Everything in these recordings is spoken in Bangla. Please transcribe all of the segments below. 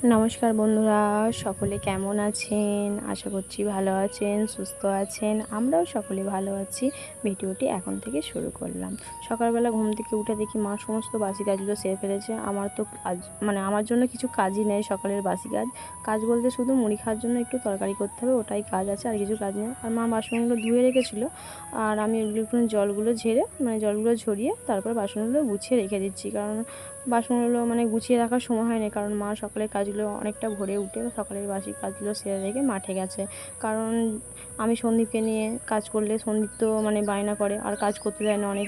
নমস্কার বন্ধুরা, সকলে কেমন আছেন? আশা করছি ভালো আছেন, সুস্থ আছেন। আমরাও সকলে ভালো আছি। ভিডিওটি এখন থেকে শুরু করলাম। সকালবেলা ঘুম থেকে উঠে দেখি মা সমস্ত বাসি কাজগুলো সেরে ফেলেছে। আমার তো আমার জন্য কিছু কাজই নেই। সকালের বাসি কাজ বলতে শুধু মুড়ি খাওয়ার জন্য একটু তরকারি করতে হবে, ওটাই কাজ আছে, আর কিছু কাজ নেই। আর মা বাসনগুলো ধুয়ে রেখেছিল, আর আমি এগুলো একটু জলগুলো ঝরিয়ে তারপর বাসনগুলো গুছিয়ে রেখে দিচ্ছি। কারণ বাসনগুলো গুছিয়ে রাখার সময় হয় না, কারণ মা সকালের কাজগুলো অনেকটা ভোরে উঠে সকালের বাসি কাজগুলো সেরে রেখে মাঠে গেছে। কারণ আমি সন্দীপকে নিয়ে কাজ করলে সন্দীপ তো বায়না করে আর কাজ করতে দেয় না অনেক।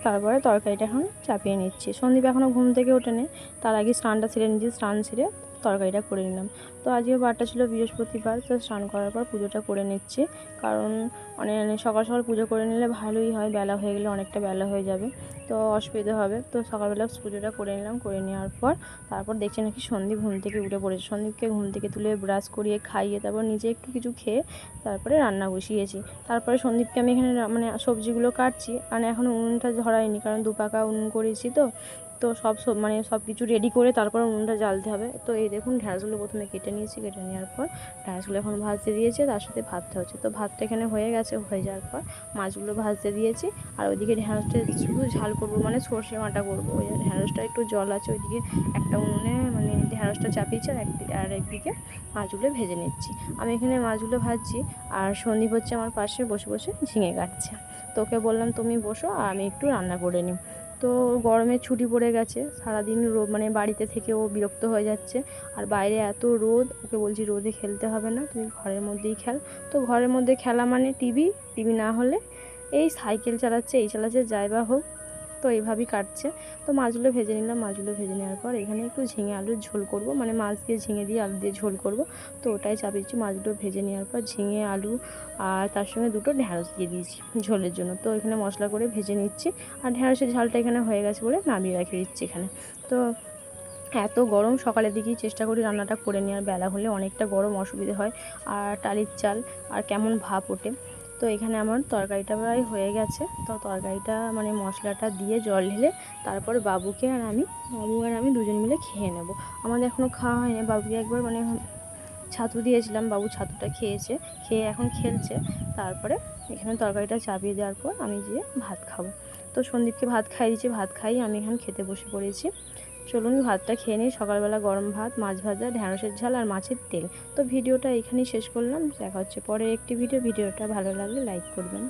তারপরে তরকারিটা এখন চাপিয়ে নিচ্ছি। সন্দীপ এখনও ঘুম থেকে ওঠেনি, তার আগে স্নানটা সেরে নিচ্ছি। স্নান সেরে তরকারিটা করে নিলাম। তো আজকে বারটা ছিল বৃহস্পতিবার, তো স্নান করার পর পুজোটা করে নিচ্ছি। কারণ সকাল সকাল পুজো করে নিলে ভালোই হয়, বেলা হয়ে গেলে অনেকটা বেলা হয়ে যাবে, তো অসুবিধা হবে। তো সকালবেলা পুজোটা করে নিলাম। করে নেওয়ার পর তারপর দেখছি নাকি সন্দীপ ঘুম থেকে উঠে পড়েছে। সন্দীপকে ঘুম থেকে তুলে ব্রাশ করিয়ে খাইয়ে তারপর নিজে একটু কিছু খেয়ে তারপরে রান্না বসিয়েছি। তারপরে সন্দীপকে আমি এখানে সবজিগুলো কাটছি। এখনও উনুনটা ধরাইনি, কারণ দুপাকা উনুন করেছি। তো সব কিছু রেডি করে তারপর উনুনটা জ্বালতে হবে। তো এই দেখুন, ঢ্যাঁড়সগুলো প্রথমে কেটে নিয়েছি। কেটে নেওয়ার পর ঢ্যাঁড়সগুলো এখন ভাজতে দিয়েছে, তার সাথে ভাতটা হচ্ছে। তো ভাতটা এখানে হয়ে গেছে। হয়ে যাওয়ার পর মাছগুলো ভাজতে দিয়েছি। আর ওইদিকে ঢ্যাঁড়সটা শুধু ঝাল করবো, সর্ষে বাটা করবো। ওই ঢ্যাঁড়সটা একটু জল আছে, ওইদিকে একটা উনুনে ঢ্যাঁড়সটা চাপিয়েছি, আর একদিকে মাছগুলো ভেজে নিচ্ছি। আমি এখানে মাছগুলো ভাজছি, আর সন্দীপ হচ্ছে আমার পাশে বসে বসে ঝিঙে কাটছে। তো ওকে বললাম তুমি বসো, আর আমি একটু রান্না করে নিই। তো গরমের ছুটি পড়ে গেছে, সারাদিন বাড়িতে থেকে ও বিরক্ত হয়ে যাচ্ছে। আর বাইরে এত রোদ, ওকে বলছি রোদে খেলতে হবে না, তুমি ঘরের মধ্যেই খেল। তো ঘরের মধ্যে খেলা টিভি না হলে এই সাইকেল চালাচ্ছে, যাই বা হোক। তো এইভাবেই কাটছে। তো মাছগুলো ভেজে নিলাম। মাছগুলো ভেজে নেওয়ার পর এখানে একটু ঝিঙে আলুর ঝোল করব, মাছ দিয়ে ঝিঙে দিয়ে আলু দিয়ে ঝোল করব। তো ওটাই চাপিয়েছি। মাছগুলো ভেজে নেওয়ার পর ঝিঙে আলু আর তার সঙ্গে দুটো ঢ্যাঁড়স দিয়ে দিয়েছি ঝোলের জন্য। তো এখানে মশলা করে ভেজে নিচ্ছি, আর ঢ্যাঁড়সের ঝালটা এখানে হয়ে গেছে বলে নামিয়ে রেখে দিচ্ছি এখানে। তো এত গরম, সকালের দিকেই চেষ্টা করি রান্নাটা করে নেওয়ার, বেলা হলে অনেকটা গরম, অসুবিধে হয়। আর টালির চাল আর কেমন ভাপ ওঠে। তো এখানে আমার তরকারিটা প্রায় হয়ে গেছে। তো তরকারিটা মশলাটা দিয়ে জল ঢেলে তারপর বাবু আর আমি দুজন মিলে খেয়ে নেব। আমাদের এখনও খাওয়া হয়নি। বাবুকে একবার ছাতু দিয়েছিলাম, বাবু ছাতুটা খেয়েছে, খেয়ে এখন খেলছে। তারপরে এখানে তরকারিটা চাপিয়ে দেওয়ার পর আমি গিয়ে ভাত খাবো। তো সন্দীপকে ভাত খাইয়ে দিয়েছি, ভাত খাইয়ে আমি এখন খেতে বসে পড়েছি। চলুন ভাতটা খেয়ে নিই। সকালবেলা গরম ভাত, মাছ ভাজা, ঢ্যাঁড়সের ঝাল আর মাছের তেল। তো ভিডিওটা এখানেই শেষ করলাম। দেখা হচ্ছে পরে একটি ভিডিওটা ভালো লাগলে লাইক করবেন।